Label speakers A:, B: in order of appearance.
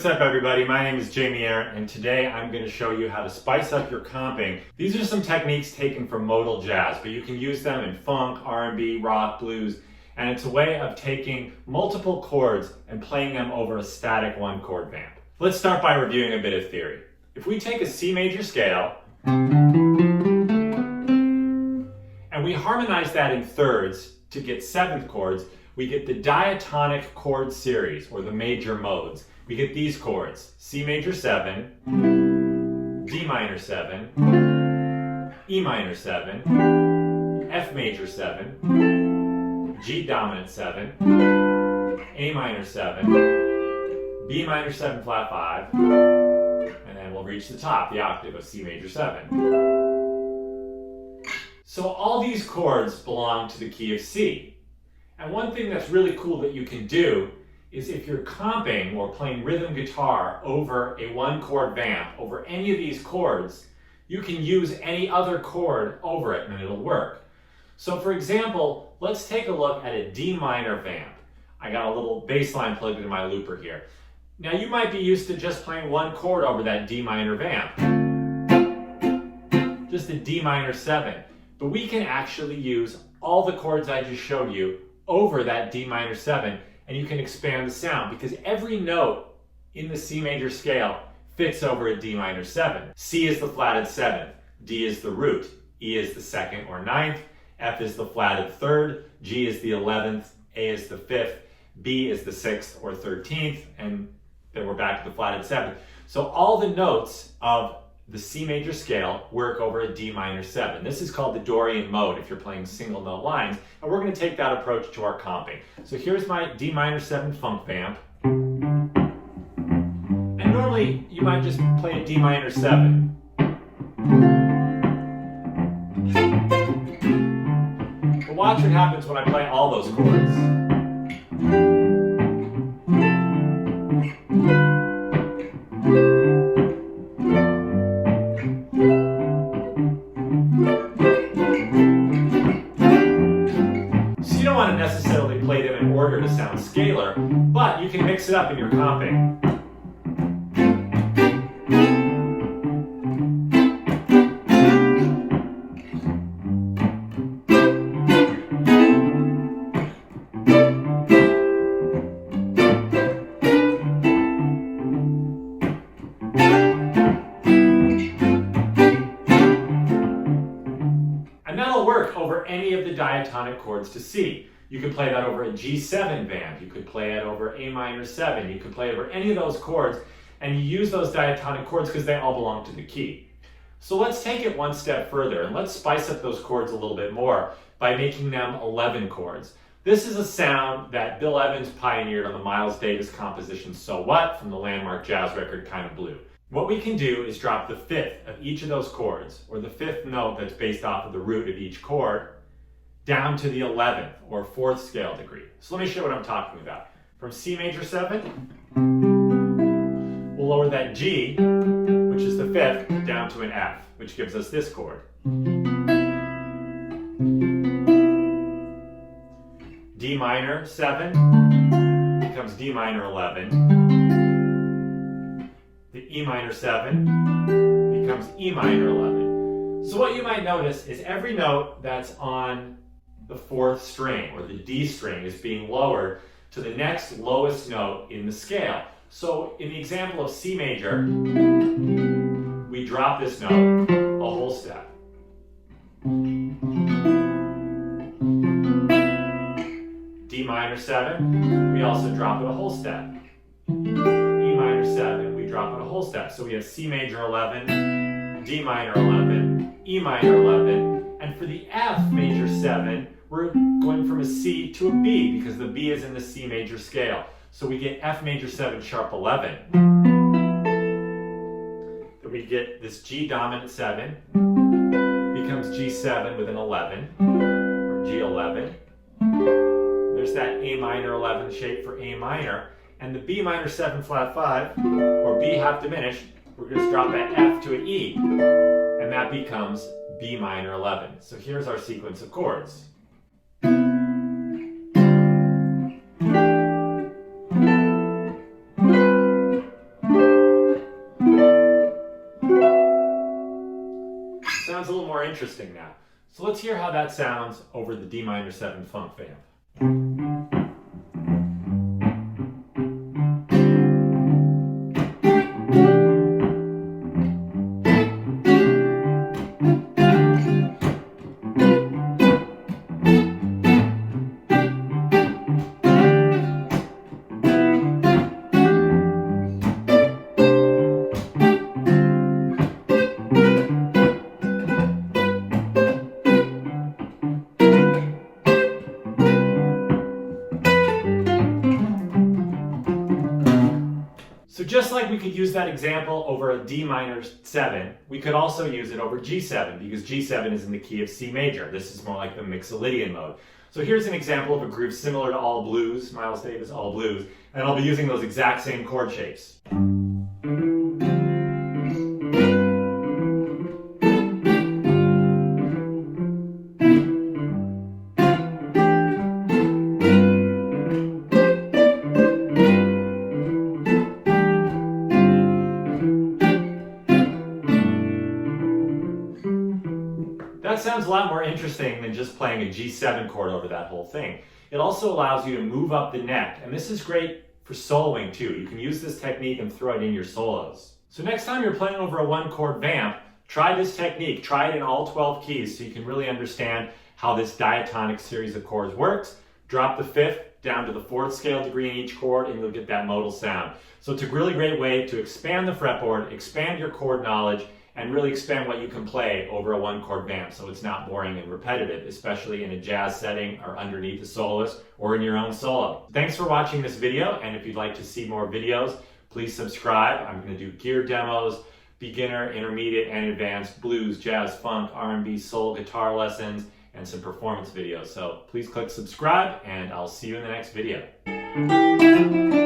A: What's up everybody, my name is Jamie Aaron and today I'm going to show you how to spice up your comping. These are some techniques taken from modal jazz, but you can use them in funk, R&B, rock, blues, and it's a way of taking multiple chords and playing them over a static one chord vamp. Let's start by reviewing a bit of theory. If we take a C major scale and we harmonize that in thirds to get seventh chords, we get the diatonic chord series, or the major modes. We get these chords: C major 7, D minor 7, E minor 7, F major 7, G dominant 7, A minor 7, B minor 7 flat 5, and then we'll reach the top, the octave of C major 7. So all these chords belong to the key of C. And one thing that's really cool that you can do is if you're comping or playing rhythm guitar over a one chord vamp, over any of these chords, you can use any other chord over it and it'll work. So for example, let's take a look at a D minor vamp. I got a little bass line plugged into my looper here. Now you might be used to just playing one chord over that D minor vamp, just a D minor 7. But we can actually use all the chords I just showed you over that D minor 7, and you can expand the sound because every note in the C major scale fits over a D minor 7. C is the flatted 7th, D is the root, E is the 2nd or 9th, F is the flatted 3rd, G is the 11th, A is the 5th, B is the 6th or 13th, and then we're back to the flatted 7th. So all the notes of the C major scale work over a D minor 7. This is called the Dorian mode if you're playing single note lines, and we're going to take that approach to our comping. So here's my D minor 7 funk vamp. And normally you might just play a D minor 7. But watch what happens when I play all those chords. You don't want to necessarily play them in order to sound scalar, but you can mix it up in your comping. And that'll work over any of the diatonic chords to C. You could play that over a G7 vamp, you could play it over A minor 7, you could play it over any of those chords, and you use those diatonic chords because they all belong to the key. So let's take it one step further and let's spice up those chords a little bit more by making them 11 chords. This is a sound that Bill Evans pioneered on the Miles Davis composition So What from the landmark jazz record Kind of Blue. What we can do is drop the 5th of each of those chords, or the 5th note that's based off of the root of each chord, down to the 11th or 4th scale degree. So let me show you what I'm talking about. From C major 7, we'll lower that G, which is the 5th, down to an F, which gives us this chord. D minor 7 becomes D minor 11. The E minor 7 becomes E minor 11. So what you might notice is every note that's on the 4th string, or the D string, is being lowered to the next lowest note in the scale. So in the example of C major, we drop this note a whole step. D minor 7, we also drop it a whole step. E minor 7, we drop it a whole step. So we have C major 11, D minor 11, E minor 11, and for the F major 7, we're going from a C to a B because the B is in the C major scale. So we get F major 7 sharp 11. Then we get this G dominant 7 becomes G7 with an 11, or G11. There's that A minor 11 shape for A minor, and the B minor 7 flat 5, or B half diminished, we're going to drop that F to an E, and that becomes B minor 11. So here's our sequence of chords. sounds a little more interesting now. So let's hear how that sounds over the D minor 7 funk vamp. So just like we could use that example over a D minor 7, we could also use it over G7 because G7 is in the key of C major. This is more like the Mixolydian mode. So here's an example of a groove similar to All Blues, Miles Davis All Blues, and I'll be using those exact same chord shapes. That sounds a lot more interesting than just playing a G7 chord over that whole thing. It also allows you to move up the neck, and this is great for soloing too. You can use this technique and throw it in your solos. So next time you're playing over a 1-chord vamp, try this technique. Try it in all 12 keys so you can really understand how this diatonic series of chords works. Drop the 5th down to the 4th scale degree in each chord and you'll get that modal sound. So it's a really great way to expand the fretboard, expand your chord knowledge, and really expand what you can play over a 1-chord vamp so it's not boring and repetitive, especially in a jazz setting or underneath a soloist or in your own solo. Thanks for watching this video, and if you'd like to see more videos, please subscribe. I'm going to do gear demos, beginner, intermediate, and advanced blues, jazz, funk, R&B, soul, guitar lessons, and some performance videos. So please click subscribe, and I'll see you in the next video.